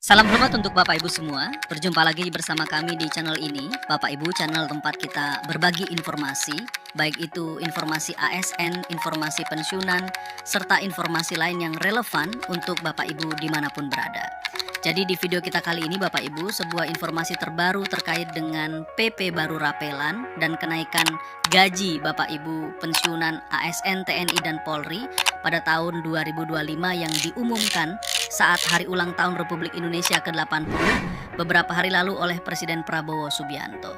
Salam hormat untuk Bapak Ibu semua. Berjumpa lagi bersama kami di channel ini. Bapak Ibu, channel tempat kita berbagi informasi, baik itu informasi ASN, informasi pensiunan, serta informasi lain yang relevan untuk Bapak Ibu dimanapun berada. Jadi di video kita kali ini Bapak Ibu, sebuah informasi terbaru terkait dengan PP baru rapelan dan kenaikan gaji Bapak Ibu pensiunan ASN, TNI, dan Polri pada tahun 2025 yang diumumkan saat hari ulang tahun Republik Indonesia ke-80 beberapa hari lalu oleh Presiden Prabowo Subianto.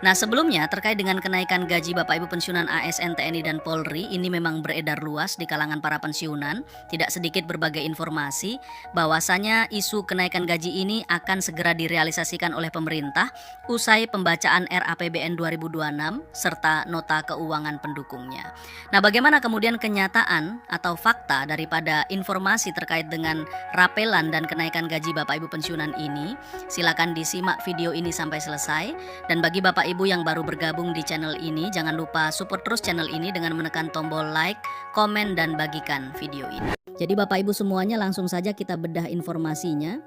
Nah, sebelumnya terkait dengan kenaikan gaji Bapak Ibu pensiunan ASN, TNI, dan Polri ini memang beredar luas di kalangan para pensiunan. Tidak sedikit berbagai informasi bahwasanya isu kenaikan gaji ini akan segera direalisasikan oleh pemerintah usai pembacaan RAPBN 2026 serta nota keuangan pendukungnya. Nah, bagaimana kemudian kenyataan atau fakta daripada informasi terkait dengan rapelan dan kenaikan gaji Bapak Ibu pensiunan ini? Silakan disimak video ini sampai selesai. Dan bagi Bapak Ibu yang baru bergabung di channel ini, jangan lupa support terus channel ini dengan menekan tombol like, komen, dan bagikan video ini. Jadi Bapak Ibu semuanya, langsung saja kita bedah informasinya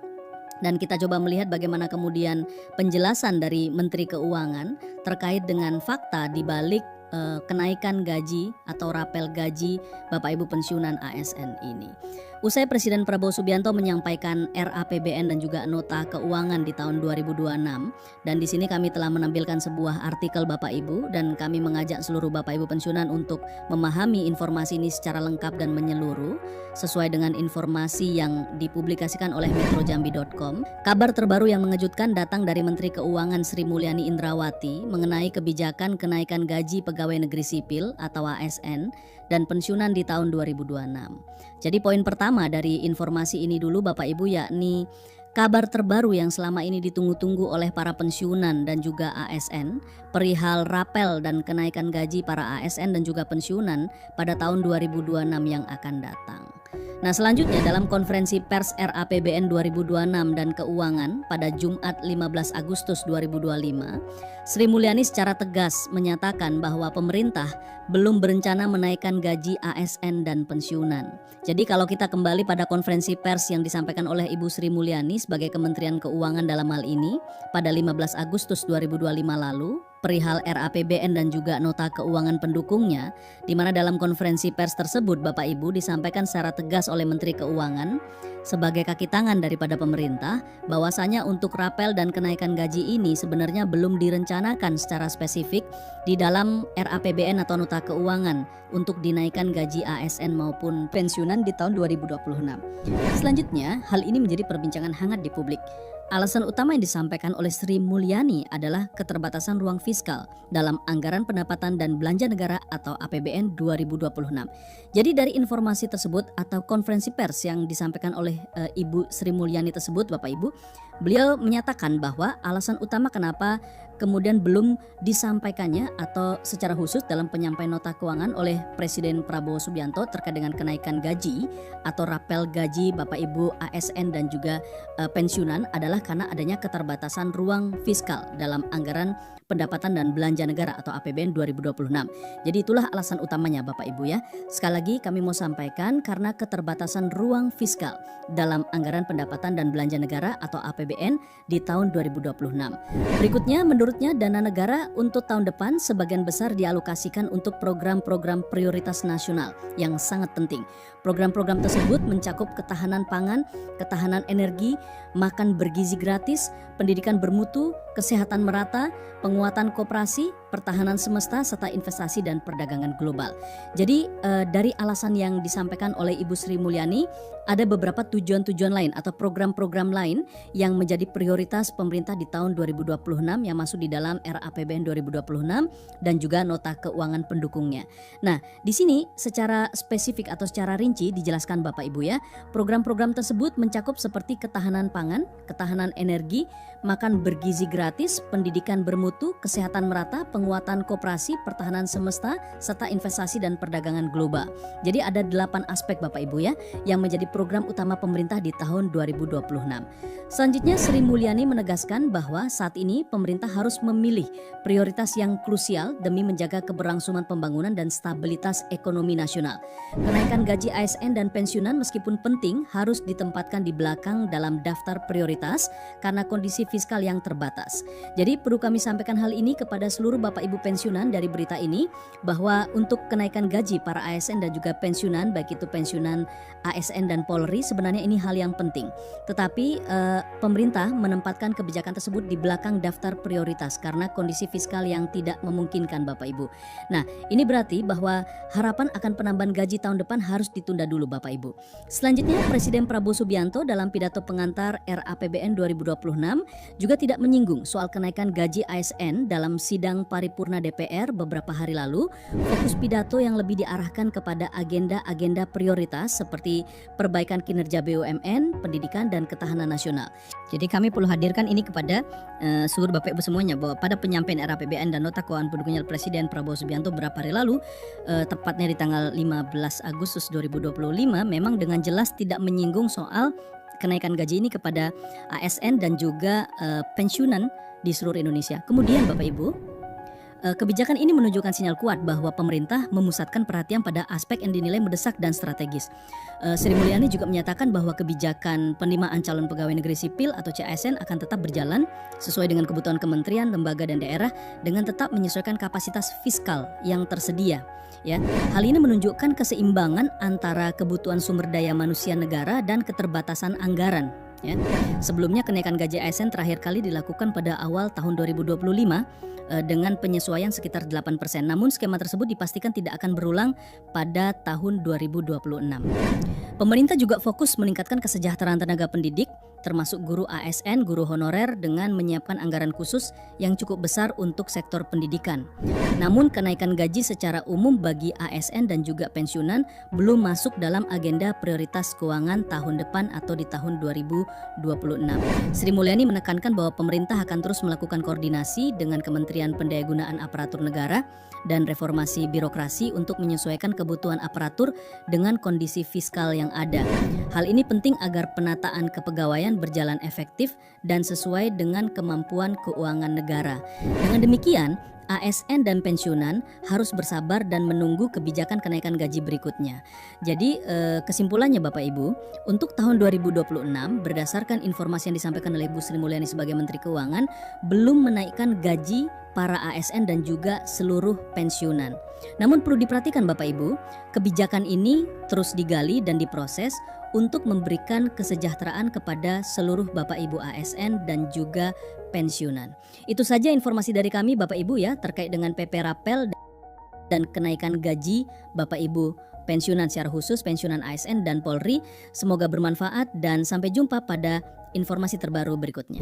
dan kita coba melihat bagaimana kemudian penjelasan dari Menteri Keuangan terkait dengan fakta di balik kenaikan gaji atau rapel gaji Bapak Ibu pensiunan ASN ini. Usai Presiden Prabowo Subianto menyampaikan RAPBN dan juga nota keuangan di tahun 2026, dan di sini kami telah menampilkan sebuah artikel Bapak Ibu, dan kami mengajak seluruh Bapak Ibu pensiunan untuk memahami informasi ini secara lengkap dan menyeluruh sesuai dengan informasi yang dipublikasikan oleh metrojambi.com. Kabar terbaru yang mengejutkan datang dari Menteri Keuangan Sri Mulyani Indrawati mengenai kebijakan kenaikan gaji pegawai negeri sipil atau ASN dan pensiunan di tahun 2026. Jadi poin pertama dari informasi ini dulu Bapak Ibu, yakni kabar terbaru yang selama ini ditunggu-tunggu oleh para pensiunan dan juga ASN perihal rapel dan kenaikan gaji para ASN dan juga pensiunan pada tahun 2026 yang akan datang. Nah, selanjutnya dalam konferensi pers RAPBN 2026 dan keuangan pada Jumat 15 Agustus 2025, Sri Mulyani secara tegas menyatakan bahwa pemerintah belum berencana menaikkan gaji ASN dan pensiunan. Jadi kalau kita kembali pada konferensi pers yang disampaikan oleh Ibu Sri Mulyani sebagai Kementerian Keuangan dalam hal ini pada 15 Agustus 2025 lalu, perihal RAPBN dan juga nota keuangan pendukungnya, di mana dalam konferensi pers tersebut Bapak Ibu disampaikan secara tegas oleh Menteri Keuangan sebagai kaki tangan daripada pemerintah bahwasanya untuk rapel dan kenaikan gaji ini sebenarnya belum direncanakan secara spesifik di dalam RAPBN atau nota keuangan untuk dinaikkan gaji ASN maupun pensiunan di tahun 2026. Selanjutnya, hal ini menjadi perbincangan hangat di publik. Alasan utama yang disampaikan oleh Sri Mulyani adalah keterbatasan ruang fiskal dalam anggaran pendapatan dan belanja negara atau APBN 2026. Jadi dari informasi tersebut atau konferensi pers yang disampaikan oleh Ibu Sri Mulyani tersebut Bapak Ibu, beliau menyatakan bahwa alasan utama kenapa kemudian belum disampaikannya atau secara khusus dalam penyampaian nota keuangan oleh Presiden Prabowo Subianto terkait dengan kenaikan gaji atau rapel gaji Bapak Ibu ASN dan juga pensiunan adalah karena adanya keterbatasan ruang fiskal dalam anggaran pendapatan dan belanja negara atau APBN 2026. Jadi itulah alasan utamanya Bapak Ibu ya. Sekali lagi kami mau sampaikan karena keterbatasan ruang fiskal dalam anggaran pendapatan dan belanja negara atau APBN di tahun 2026. Berikutnya, menurutnya dana negara untuk tahun depan sebagian besar dialokasikan untuk program-program prioritas nasional yang sangat penting. Program-program tersebut mencakup ketahanan pangan, ketahanan energi, makan bergizi gratis, pendidikan bermutu, kesehatan merata, penguatan koperasi, pertahanan semesta, serta investasi dan perdagangan global. Jadi dari alasan yang disampaikan oleh Ibu Sri Mulyani, ada beberapa tujuan-tujuan lain atau program-program lain yang menjadi prioritas pemerintah di tahun 2026 yang masuk di dalam RAPBN 2026 dan juga nota keuangan pendukungnya. Nah, di sini secara spesifik atau secara rinci dijelaskan Bapak Ibu ya, program-program tersebut mencakup seperti ketahanan pangan, ketahanan energi, makan bergizi gratis, pendidikan bermutu, kesehatan merata, penguatan koperasi, pertahanan semesta, serta investasi dan perdagangan global. Jadi ada 8 aspek Bapak Ibu ya yang menjadi program utama pemerintah di tahun 2026. Selanjutnya Sri Mulyani menegaskan bahwa saat ini pemerintah harus memilih prioritas yang krusial demi menjaga keberlangsungan pembangunan dan stabilitas ekonomi nasional. Kenaikan gaji ASN dan pensiunan meskipun penting harus ditempatkan di belakang dalam daftar prioritas karena kondisi fiskal yang terbatas. Jadi perlu kami sampaikan hal ini kepada seluruh Bapak Ibu pensiunan dari berita ini bahwa untuk kenaikan gaji para ASN dan juga pensiunan, baik itu pensiunan ASN dan Polri, sebenarnya ini hal yang penting. Tetapi pemerintah menempatkan kebijakan tersebut di belakang daftar prioritas karena kondisi fiskal yang tidak memungkinkan Bapak Ibu. Nah, ini berarti bahwa harapan akan penambahan gaji tahun depan harus ditunda dulu Bapak Ibu. Selanjutnya Presiden Prabowo Subianto dalam pidato pengantar RAPBN 2026 juga tidak menyinggung soal kenaikan gaji ASN dalam sidang paripurna DPR beberapa hari lalu. Fokus pidato yang lebih diarahkan kepada agenda-agenda prioritas seperti perbaikan kinerja BUMN, pendidikan dan ketahanan nasional. Jadi kami perlu hadirkan ini kepada seluruh Bapak Ibu semuanya bahwa pada penyampaian RAPBN dan nota keuangan pendukungnya Presiden Prabowo Subianto beberapa hari lalu, tepatnya di tanggal 15 Agustus 2025, memang dengan jelas tidak menyinggung soal kenaikan gaji ini kepada ASN dan juga pensiunan di seluruh Indonesia. Kemudian Bapak Ibu, kebijakan ini menunjukkan sinyal kuat bahwa pemerintah memusatkan perhatian pada aspek yang dinilai mendesak dan strategis. Sri Mulyani juga menyatakan bahwa kebijakan penerimaan calon pegawai negeri sipil atau CASN akan tetap berjalan sesuai dengan kebutuhan kementerian, lembaga dan daerah dengan tetap menyesuaikan kapasitas fiskal yang tersedia. Ya, hal ini menunjukkan keseimbangan antara kebutuhan sumber daya manusia negara dan keterbatasan anggaran. Ya. Sebelumnya kenaikan gaji ASN terakhir kali dilakukan pada awal tahun 2025 dengan penyesuaian sekitar 8%. Namun skema tersebut dipastikan tidak akan berulang pada tahun 2026. Pemerintah juga fokus meningkatkan kesejahteraan tenaga pendidik termasuk guru ASN, guru honorer dengan menyiapkan anggaran khusus yang cukup besar untuk sektor pendidikan. Namun kenaikan gaji secara umum bagi ASN dan juga pensiunan belum masuk dalam agenda prioritas keuangan tahun depan atau di tahun 2026. Sri Mulyani menekankan bahwa pemerintah akan terus melakukan koordinasi dengan Kementerian Pendayagunaan Aparatur Negara dan reformasi birokrasi untuk menyesuaikan kebutuhan aparatur dengan kondisi fiskal yang ada. Hal ini penting agar penataan kepegawaian berjalan efektif dan sesuai dengan kemampuan keuangan negara. Dengan demikian, ASN dan pensiunan harus bersabar dan menunggu kebijakan kenaikan gaji berikutnya. Jadi kesimpulannya Bapak Ibu, untuk tahun 2026 berdasarkan informasi yang disampaikan oleh Bu Sri Mulyani sebagai Menteri Keuangan, belum menaikkan gaji para ASN dan juga seluruh pensiunan. Namun perlu diperhatikan Bapak Ibu, kebijakan ini terus digali dan diproses untuk memberikan kesejahteraan kepada seluruh Bapak Ibu ASN dan juga pensiunan. Itu saja informasi dari kami Bapak Ibu ya terkait dengan PP Rapel dan kenaikan gaji Bapak Ibu pensiunan secara khusus, pensiunan ASN dan Polri. Semoga bermanfaat dan sampai jumpa pada informasi terbaru berikutnya.